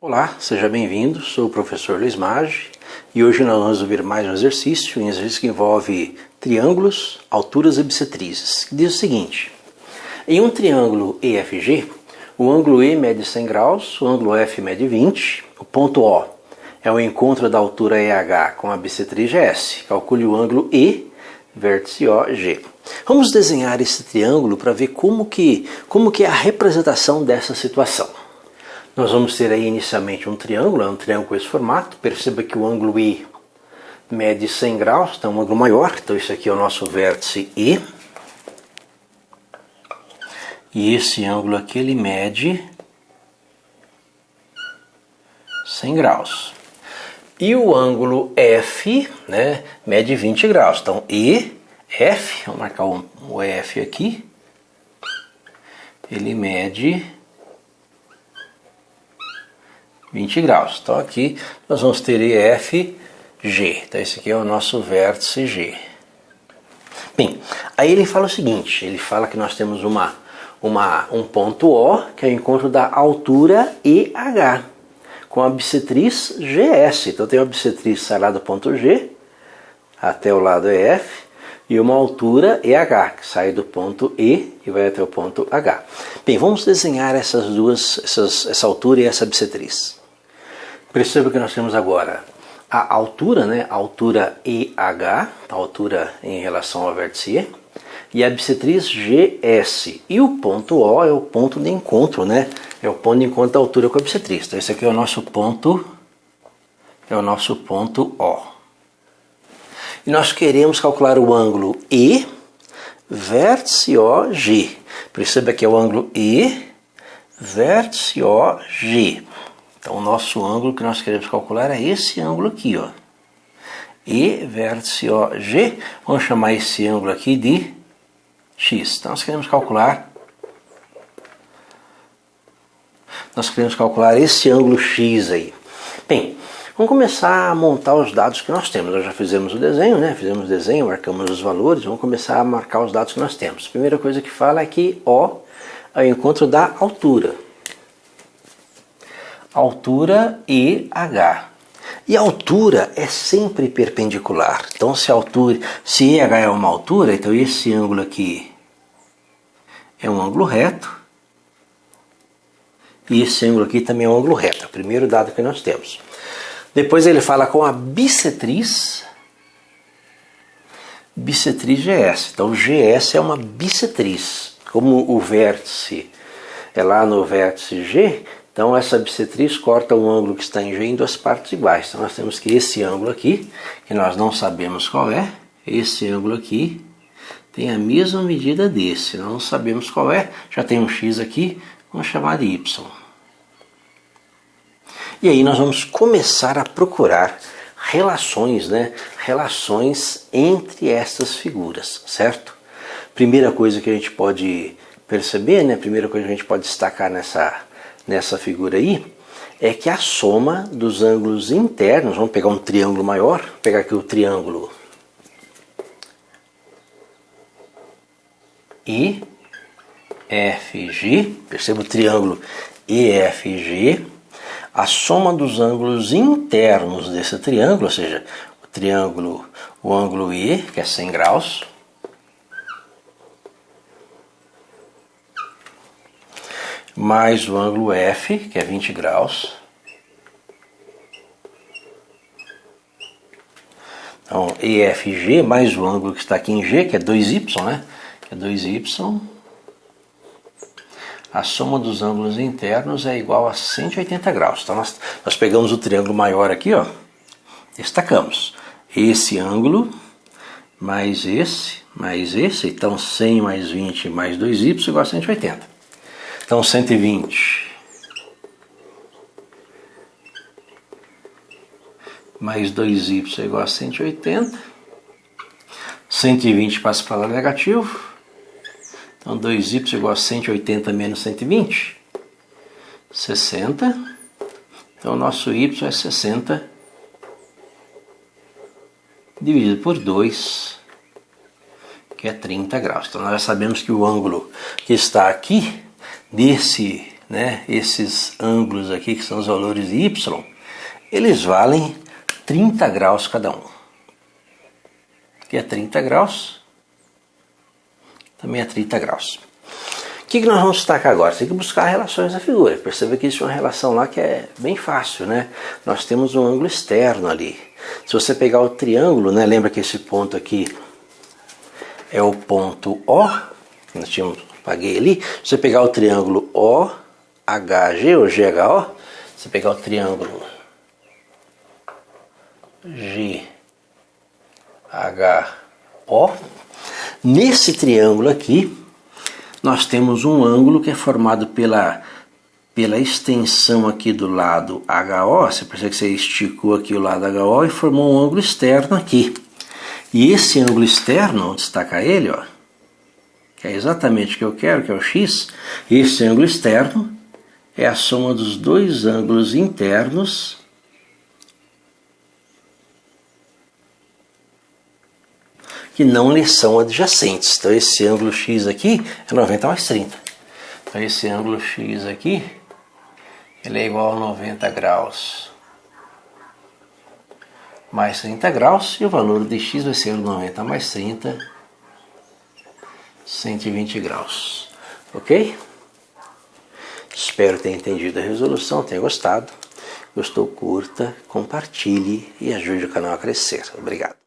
Olá, seja bem-vindo, sou o professor Luiz Maggi e hoje nós vamos resolver mais um exercício que envolve triângulos, alturas e bissetrizes, que diz o seguinte: em um triângulo EFG, o ângulo E mede 100 graus, o ângulo F mede 20, o ponto O é o encontro da altura EH com a bissetriz GS. Calcule o ângulo E, vértice OG. Vamos desenhar esse triângulo para ver como que é a representação dessa situação. Nós vamos ter aí inicialmente um triângulo com esse formato. Perceba que o ângulo I mede 100 graus, então é um ângulo maior. Então esse aqui é o nosso vértice E. E esse ângulo aqui ele mede 100 graus. E o ângulo F, mede 20 graus. Então E, F, vamos marcar o F aqui, ele mede 20 graus. Então aqui nós vamos ter EFG. Então esse aqui é o nosso vértice G. Bem, aí ele fala o seguinte, ele fala que nós temos um ponto O, que é o encontro da altura EH, com a bissetriz GS. Então tem uma bissetriz sai lá do ponto G até o lado EF, e uma altura EH, que sai do ponto E e vai até o ponto H. Bem, vamos desenhar essa altura e essa bissetriz. Perceba que nós temos agora a altura, a altura EH, a altura em relação ao vértice E, e a bissetriz GS. E o ponto O é o ponto de encontro, É o ponto de encontro da altura com a bissetriz. Então esse aqui é o nosso ponto O. E nós queremos calcular o ângulo E, vértice OG. Perceba que é o ângulo E, vértice OG. Então o nosso ângulo que nós queremos calcular é esse ângulo aqui, ó. E, vértice OG. Vamos chamar esse ângulo aqui de X. Então nós queremos calcular esse ângulo X aí. Bem, vamos começar a montar os dados que nós temos. Nós já fizemos o desenho, Fizemos o desenho, marcamos os valores. Vamos começar a marcar os dados que nós temos. A primeira coisa que fala é que O é o encontro da altura. Altura EH. E a altura é sempre perpendicular. Então se EH é uma altura, então esse ângulo aqui é um ângulo reto. E esse ângulo aqui também é um ângulo reto. É o primeiro dado que nós temos. Depois ele fala com a bissetriz GS. Então GS é uma bissetriz. Como o vértice é lá no vértice G, então essa bissetriz corta um ângulo que está em G em duas partes iguais. Então nós temos que esse ângulo aqui, que nós não sabemos qual é, esse ângulo aqui tem a mesma medida desse. Nós não sabemos qual é, já tem um X aqui, vamos chamar de Y. E aí nós vamos começar a procurar relações, Relações entre essas figuras, certo? Primeira coisa que a gente pode perceber, primeira coisa que a gente pode destacar nessa figura aí, é que a soma dos ângulos internos, vamos pegar um triângulo maior, vou pegar aqui o triângulo EFG, perceba o triângulo EFG, a soma dos ângulos internos desse triângulo, ou seja, o ângulo E, que é 100 graus, mais o ângulo F, que é 20 graus. Então, EFG mais o ângulo que está aqui em G, que é 2Y, Que é 2Y. A soma dos ângulos internos é igual a 180 graus. Então nós pegamos o triângulo maior aqui, ó, destacamos. Esse ângulo mais esse, então 100 mais 20 mais 2y igual a 180. Então 120 mais 2y igual a 180. 120 passa para lá negativo. Então 2y igual a 180 menos 120, 60. Então o nosso y é 60 dividido por 2, que é 30 graus. Então nós já sabemos que o ângulo que está aqui, desse né, esses ângulos aqui, que são os valores de y, eles valem 30 graus cada um. Aqui é 30 graus, também é 30 graus. O que nós vamos destacar agora? Tem que buscar relações da figura. Perceba que existe uma relação lá que é bem fácil, né? Nós temos um ângulo externo ali. Se você pegar o triângulo, né, lembra que esse ponto aqui é o ponto O, que nós tínhamos, paguei ali. Se você pegar o triângulo OHG ou GHO, se você pegar o triângulo GHO, nesse triângulo aqui, nós temos um ângulo que é formado pela extensão aqui do lado HO. Você percebe que você esticou aqui o lado HO e formou um ângulo externo aqui. E esse ângulo externo, vamos destacar ele, ó, que é exatamente o que eu quero, que é o x. Esse ângulo externo é a soma dos dois ângulos internos que não lhe são adjacentes. Então esse ângulo x aqui é 90 mais 30. Então esse ângulo x aqui, ele é igual a 90 graus mais 30 graus, e o valor de x vai ser 90 mais 30, 120 graus. Ok? Espero ter entendido a resolução, tenha gostado. Gostou, curta, compartilhe e ajude o canal a crescer. Obrigado.